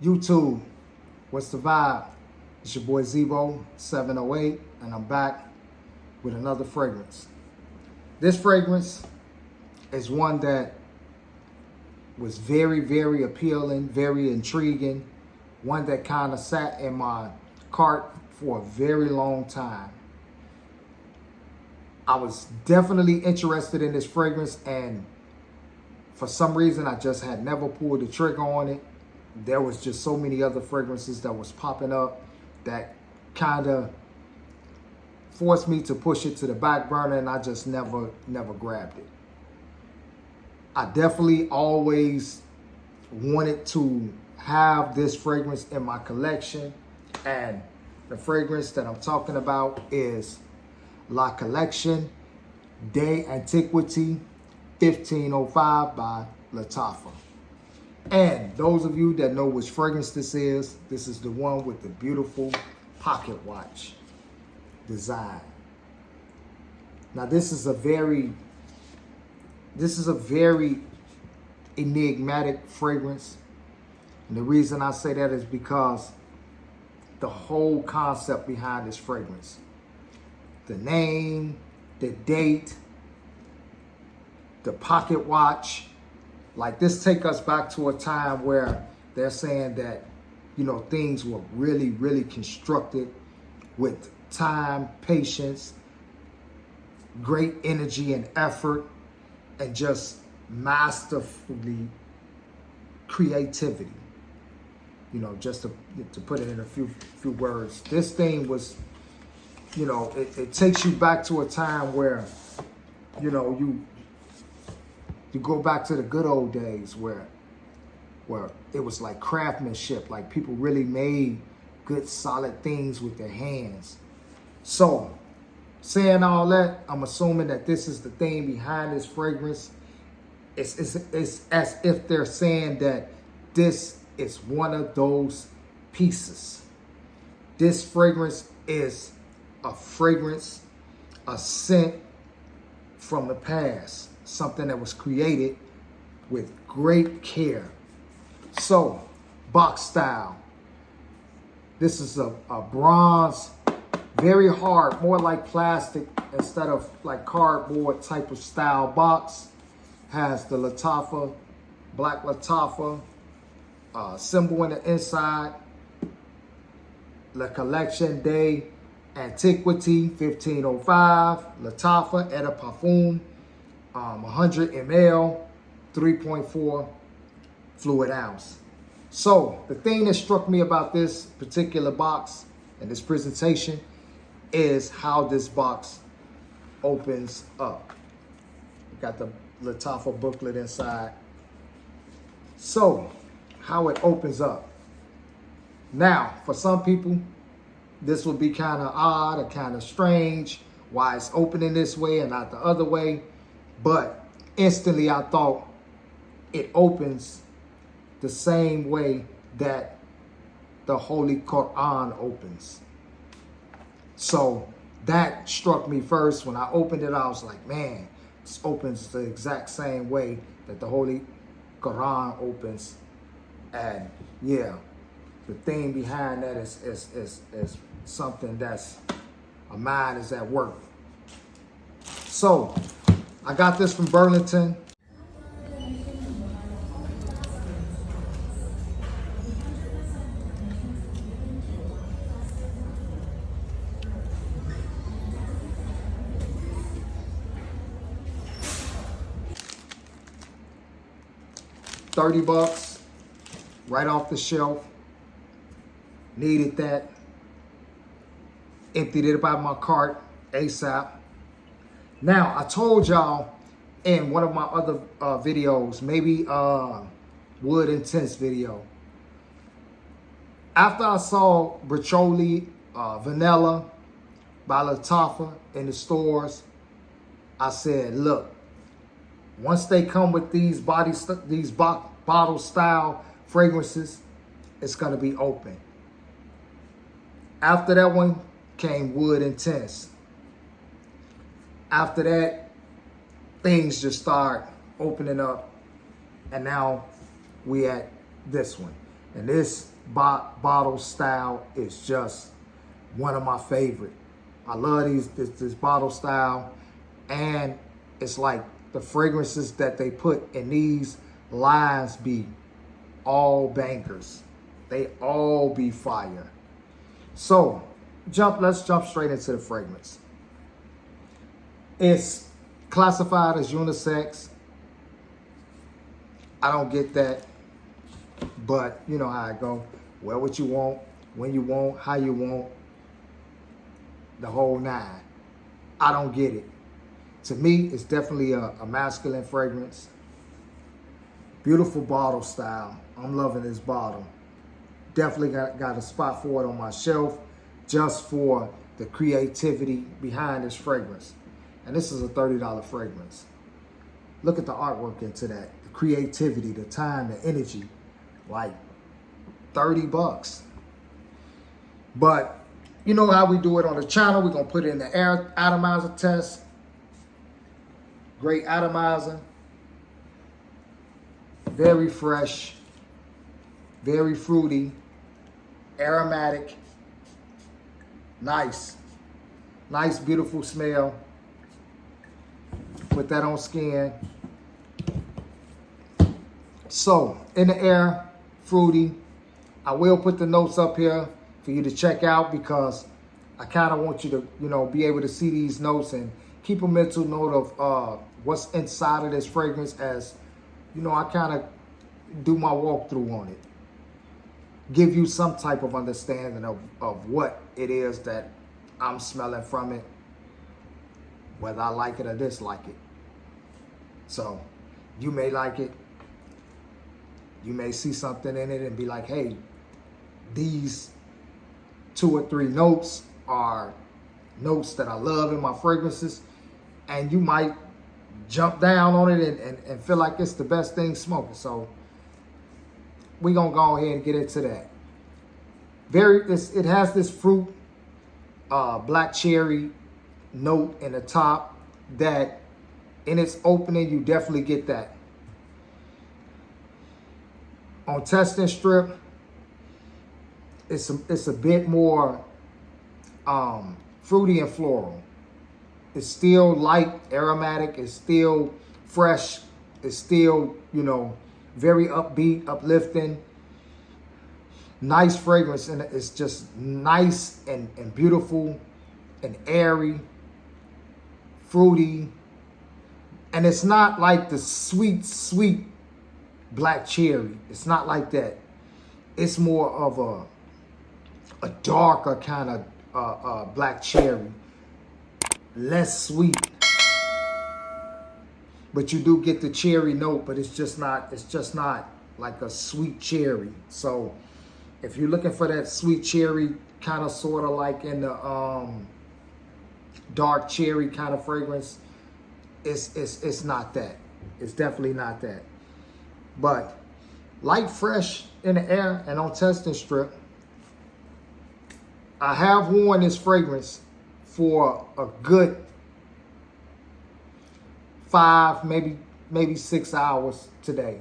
YouTube, what's the vibe? It's your boy Zebo708, and I'm back with another fragrance. This fragrance is one that was very, very appealing, very intriguing, one that kind of sat in my cart for a very long time. I was definitely interested in this fragrance, and for some reason I just had never pulled the trigger on it. There was just so many other fragrances that was popping up that kind of forced me to push it to the back burner, and I just never grabbed it. I definitely always wanted to have this fragrance in my collection, and the fragrance that I'm talking about is La Collection d'Antiquité 1505 by Lattafa. And those of you that know which fragrance this is the one with the beautiful pocket watch design. Now this is a very enigmatic fragrance. And the reason I say that is because the whole concept behind this fragrance, the name, the date, the pocket watch, like this take us back to a time where they're saying that, you know, things were really, really constructed with time, patience, great energy and effort, and just masterfully creativity. You know, just to put it in a few words, this thing was, you know, it takes you back to a time where, you know, you go back to the good old days where it was like craftsmanship, like people really made good solid things with their hands. So saying all that, I'm assuming that this is the thing behind this fragrance. It's as if they're saying that this is one of those pieces. This fragrance is a fragrance, a scent from the past, something that was created with great care. So, box style. This is a bronze, very hard, more like plastic instead of like cardboard type of style box. Has the Lattafa, black Lattafa symbol in the inside. La Collection d'Antiquité 1505, Lattafa et de Parfum, 100 ml, 3.4 fluid ounce. So the thing that struck me about this particular box and this presentation is how this box opens up. We got the Lattafa booklet inside. So how it opens up. Now, for some people, this will be kind of odd or kind of strange why it's opening this way and not the other way. But instantly I thought it opens the same way that the Holy Quran opens. So that struck me first. When I opened it, I was like, man, this opens the exact same way that the Holy Quran opens. And yeah, the thing behind that is something that's, a mind is at work. So I got this from Burlington. $30 right off the shelf. Needed that. Emptied it out of my cart ASAP. Now, I told y'all in one of my other videos, maybe Wood Intense video, after I saw dime.Truly Vanilla by Lattafa in the stores, I said, look, once they come with these bottle style fragrances, it's gonna be open. After that one came Wood Intense. After that, things just start opening up, and now we at this one. And this bottle style is just one of my favorite. I love this bottle style, and it's like the fragrances that they put in these lines be all bangers. They all be fire. So let's jump straight into the fragrance. It's classified as unisex. I don't get that, but you know how it go. Wear what you want, when you want, how you want, the whole nine. I don't get it. To me, it's definitely a masculine fragrance. Beautiful bottle style. I'm loving this bottle. Definitely got a spot for it on my shelf just for the creativity behind this fragrance. And this is a $30 fragrance. Look at the artwork into that. The creativity, the time, the energy. Like $30. But you know how we do it on the channel. We're going to put it in the air atomizer test. Great atomizer. Very fresh. Very fruity. Aromatic. Nice. Nice, beautiful smell. Put that on skin. So, in the air, fruity. I will put the notes up here for you to check out because I kind of want you to, you know, be able to see these notes and keep a mental note of what's inside of this fragrance as, you know, I kind of do my walkthrough on it. Give you some type of understanding of what it is that I'm smelling from it, whether I like it or dislike it. So you may like it. You may see something in it and be like, hey, these 2 or 3 notes are notes that I love in my fragrances. And you might jump down on it and feel like it's the best thing smoking. So we're going to go ahead and get into that. It has this fruit, black cherry note in the top that in its opening, you definitely get that. On testing strip, it's a bit more fruity and floral. It's still light, aromatic. It's still fresh. It's still, you know, very upbeat, uplifting. Nice fragrance, and it's just nice and beautiful and airy, fruity. And it's not like the sweet black cherry. It's not like that. It's more of a darker kind of black cherry. Less sweet. But you do get the cherry note, but it's just not like a sweet cherry. So if you're looking for that sweet cherry, kind of sort of like in the dark cherry kind of fragrance, it's not that. It's definitely not that. But light, fresh in the air and on testing strip. I have worn this fragrance for a good 5, maybe 6 hours today.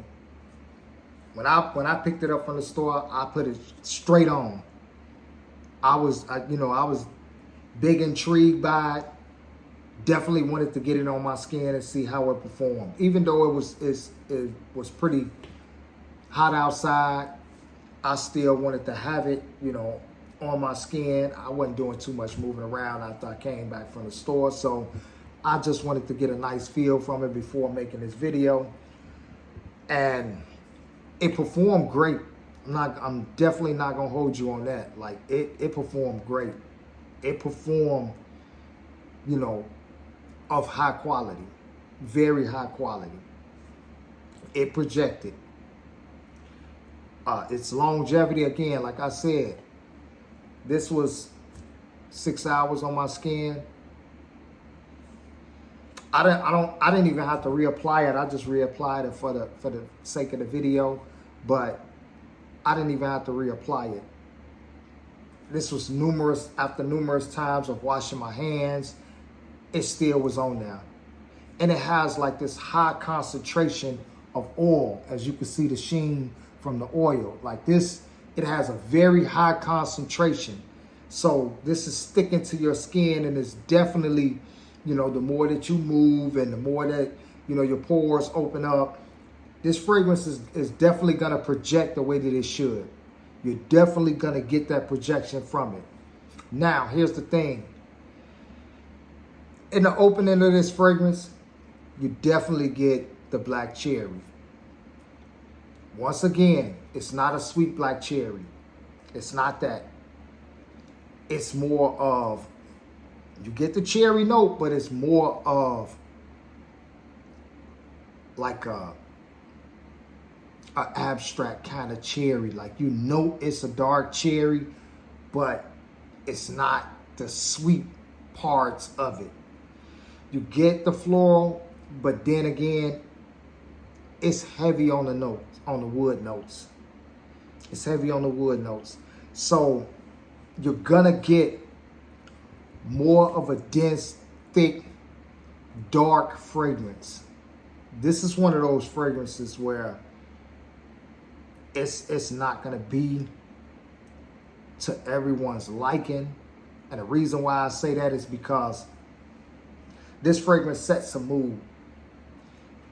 When I picked it up from the store, I put it straight on. I was big intrigued by it. Definitely wanted to get it on my skin and see how it performed. Even though it was pretty hot outside, I still wanted to have it, you know, on my skin. I wasn't doing too much moving around after I came back from the store, so I just wanted to get a nice feel from it before making this video. And it performed great. I'm definitely not gonna hold you on that. Like it performed great. It performed, you know, of high quality, very high quality. It projected. Its longevity, again, like I said, this was 6 hours on my skin. I didn't even have to reapply it. I just reapplied it for the sake of the video, but I didn't even have to reapply it. This was after numerous times of washing my hands, it still was on there. And it has like this high concentration of oil, as you can see the sheen from the oil. Like this, it has a very high concentration. So this is sticking to your skin, and it's definitely, you know, the more that you move and the more that, you know, your pores open up, this fragrance is definitely going to project the way that it should. You're definitely going to get that projection from it. Now, here's the thing. In the opening of this fragrance, you definitely get the black cherry. Once again, it's not a sweet black cherry. It's not that. It's more of, you get the cherry note, but it's more of like a abstract kind of cherry. Like, you know, it's a dark cherry, but it's not the sweet parts of it. You get the floral, but then again, it's heavy on the notes, on the wood notes. It's heavy on the wood notes. So you're gonna get more of a dense, thick, dark fragrance. This is one of those fragrances where it's not gonna be to everyone's liking. And the reason why I say that is because this fragrance sets a mood.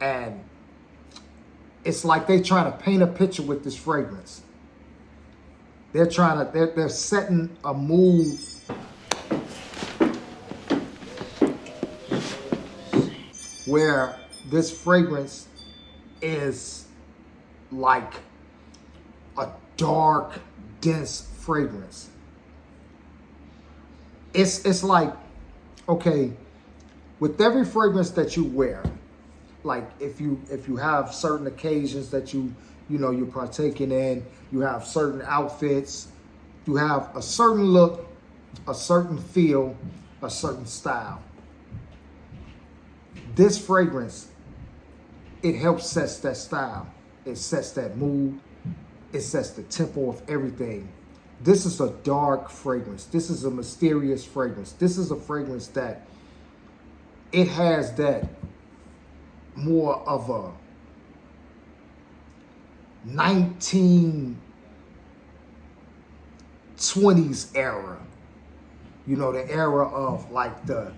And it's like they're trying to paint a picture with this fragrance. They're setting a mood where this fragrance is like a dark, dense fragrance. It's like, okay, with every fragrance that you wear, like if you have certain occasions that you're partaking in, you have certain outfits, you have a certain look, a certain feel, a certain style. This fragrance, it helps set that style. It sets that mood. It sets the tempo of everything. This is a dark fragrance. This is a mysterious fragrance. This is a fragrance that it has that more of a 1920s era. You know, the era of like the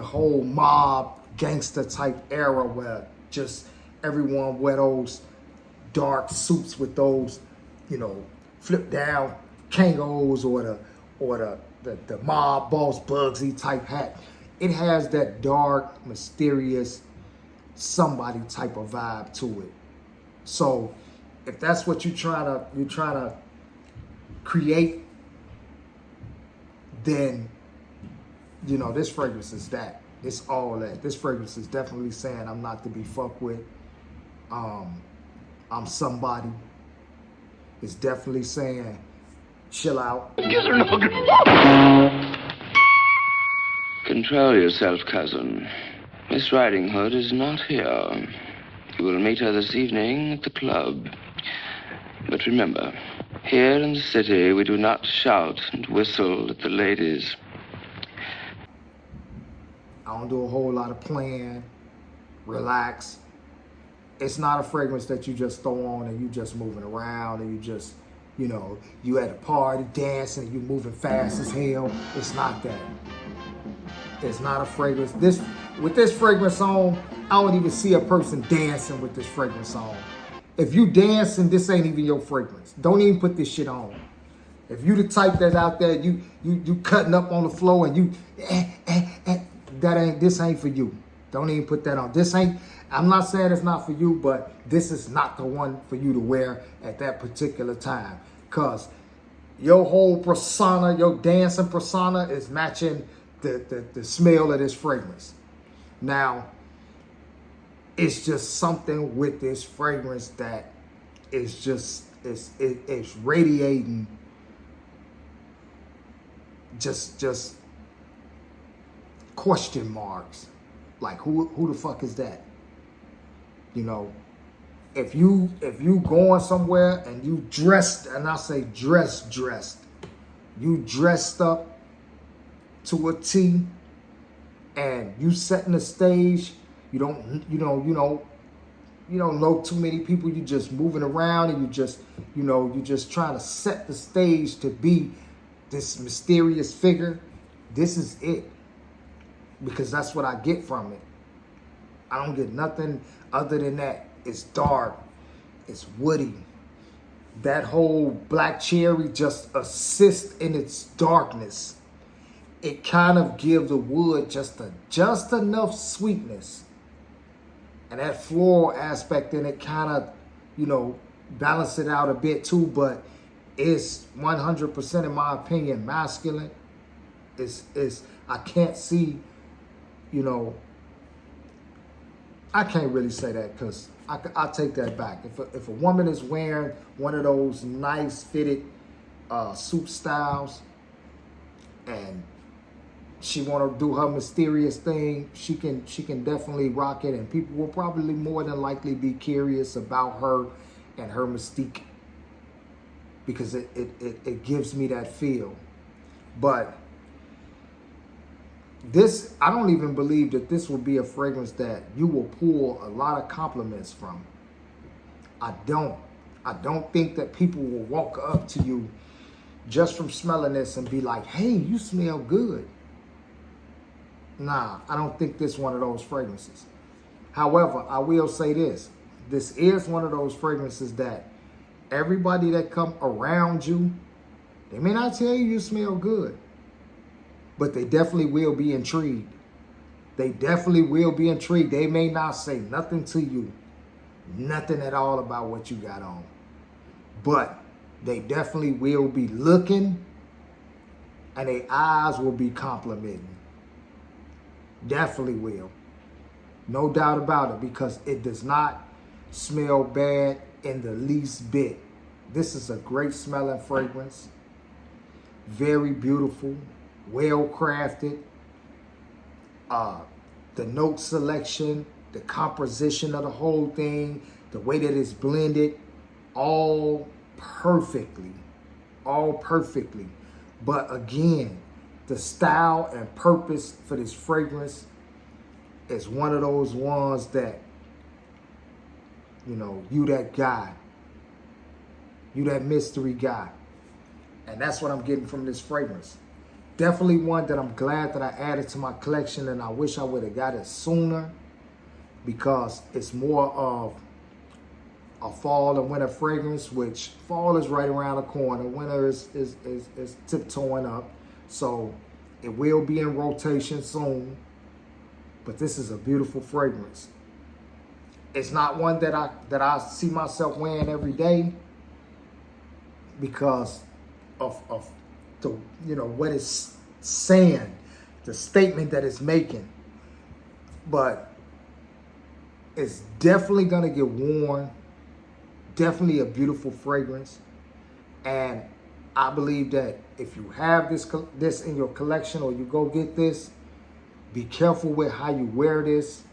whole mob gangster type era where just everyone wear those dark suits with those, you know, flip down Kangos or the mob boss Bugsy type hat. It has that dark, mysterious, somebody type of vibe to it. So if that's what you're trying to create, then, you know, this fragrance is that. It's all that. This fragrance is definitely saying I'm not to be fucked with. I'm somebody. It's definitely saying chill out. Control yourself, cousin. Miss Riding Hood is not here. You will meet her this evening at the club. But remember, here in the city, we do not shout and whistle at the ladies. I don't do a whole lot of playing. Relax. It's not a fragrance that you just throw on and you just moving around and you just, you know, you at a party dancing and you moving fast as hell. It's not that. It's not a fragrance. With this fragrance on, I don't even see a person dancing with this fragrance on. If you dancing, this ain't even your fragrance. Don't even put this shit on. If you the type that's out there, you cutting up on the floor and you this ain't for you. Don't even put that on. I'm not saying it's not for you, but this is not the one for you to wear at that particular time. Because your whole persona, your dancing persona is matching the smell of this fragrance. Now, it's just something with this fragrance that is just, it's radiating just question marks. Like, who the fuck is that? You know, if you going somewhere and you dressed, and I say dressed, you dressed up to a T, and you setting the stage, you don't you don't know too many people. You just moving around and you just, you just trying to set the stage to be this mysterious figure. This is it. Because that's what I get from it. I don't get nothing other than that. It's dark. It's woody. That whole black cherry just assists in its darkness. It kind of gives the wood just enough sweetness. And that floral aspect in it kind of, balance it out a bit too, but it's 100%, in my opinion, masculine. I can't see, I can't really say that because I take that back. If a woman is wearing one of those nice fitted suit styles and she want to do her mysterious thing, she can definitely rock it, and people will probably more than likely be curious about her and her mystique because it gives me that feel. But this, I don't even believe that this will be a fragrance that you will pull a lot of compliments from. I don't think that people will walk up to you just from smelling this and be like, hey, you smell good. Nah, I don't think this is one of those fragrances. However, I will say this. This is one of those fragrances that everybody that come around you, they may not tell you smell good, but they definitely will be intrigued. They definitely will be intrigued. They may not say nothing to you, nothing at all about what you got on, but they definitely will be looking and their eyes will be complimenting. Definitely will. No doubt about it, because it does not smell bad in the least bit. This is a great smelling fragrance. Very beautiful, well crafted. The note selection, the composition of the whole thing, the way that it's blended, all perfectly. But again, the style and purpose for this fragrance is one of those ones that, you that guy, you that mystery guy. And that's what I'm getting from this fragrance. Definitely one that I'm glad that I added to my collection, and I wish I would have got it sooner because it's more of a fall and winter fragrance, which fall is right around the corner. Winter is tiptoeing up. So it will be in rotation soon, but this is a beautiful fragrance. It's not one that I see myself wearing every day because of the what it's saying, the statement that it's making. But it's definitely gonna get worn. Definitely a beautiful fragrance, and I believe that if you have this in your collection or you go get this, be careful with how you wear this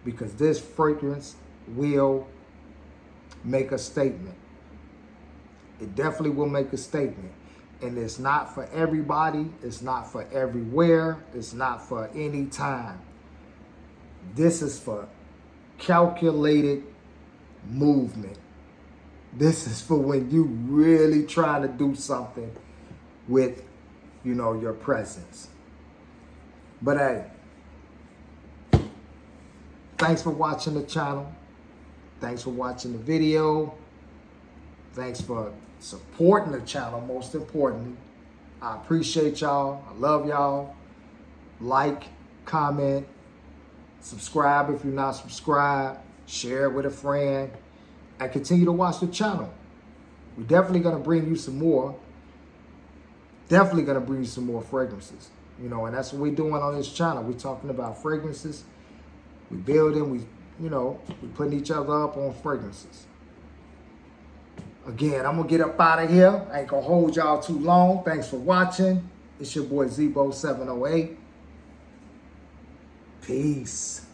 because this fragrance will make a statement. It definitely will make a statement. And it's not for everybody. It's not for everywhere. It's not for any time. This is for calculated movement. This is for when you really try to do something with, your presence. But hey, thanks for watching the channel. Thanks for watching the video. Thanks for supporting the channel, most importantly. I appreciate y'all. I love y'all. Like, comment, subscribe if you're not subscribed. Share it with a friend. And continue to watch the channel. We're definitely going to bring you some more. Definitely going to bring you some more fragrances. And that's what we're doing on this channel. We're talking about fragrances. We're building. We're putting each other up on fragrances. Again, I'm going to get up out of here. I ain't going to hold y'all too long. Thanks for watching. It's your boy Zebo708. Peace.